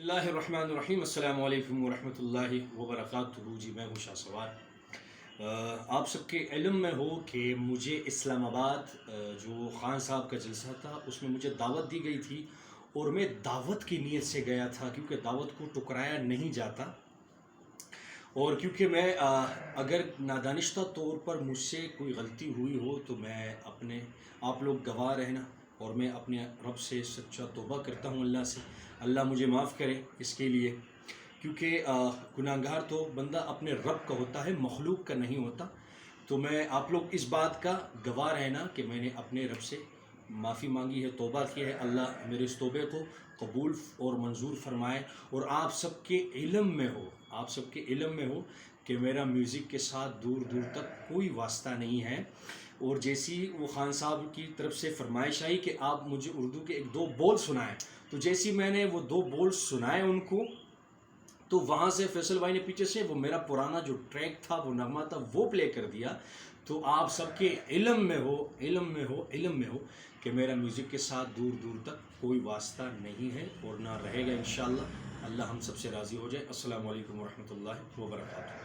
اللہ الرحمن الرحیم السلام علیکم ورحمۃ اللہ وبرکاتہ۔ جی میں ہوں شاہ سوار۔ آپ سب کے علم میں ہو کہ مجھے اسلام آباد جو خان صاحب کا جلسہ تھا اس میں مجھے دعوت دی گئی تھی، اور میں دعوت کی نیت سے گیا تھا کیونکہ دعوت کو ٹکرایا نہیں جاتا، اور کیونکہ میں اگر نادانشتہ طور پر مجھ سے کوئی غلطی ہوئی ہو تو میں آپ لوگ گواہ رہنا، اور میں اپنے رب سے سچا توبہ کرتا ہوں اللہ سے، اللہ مجھے معاف کرے اس کے لیے، کیونکہ گناہگار تو بندہ اپنے رب کا ہوتا ہے، مخلوق کا نہیں ہوتا۔ تو میں آپ لوگ اس بات کا گواہ رہنا کہ میں نے اپنے رب سے معافی مانگی ہے، توبہ کی ہے، اللہ میرے اس توبے کو قبول اور منظور فرمائے، اور آپ سب کے علم میں ہو کہ میرا میوزک کے ساتھ دور دور تک کوئی واسطہ نہیں ہے، اور جیسی وہ خان صاحب کی طرف سے فرمائش آئی کہ آپ مجھے اردو کے ایک دو بول سنائیں، تو جیسی میں نے وہ دو بول سنائے ان کو، تو وہاں سے فیصل بھائی نے پیچھے سے وہ میرا پرانا جو ٹریک تھا، وہ نغمہ تھا، وہ پلے کر دیا۔ تو آپ سب کے علم میں ہو کہ میرا میوزک کے ساتھ دور دور تک کوئی واسطہ نہیں ہے اور نہ رہے گا انشاءاللہ۔ اللہ ہم سب سے راضی ہو جائے۔ السلام علیکم ورحمۃ اللہ وبرکاتہ۔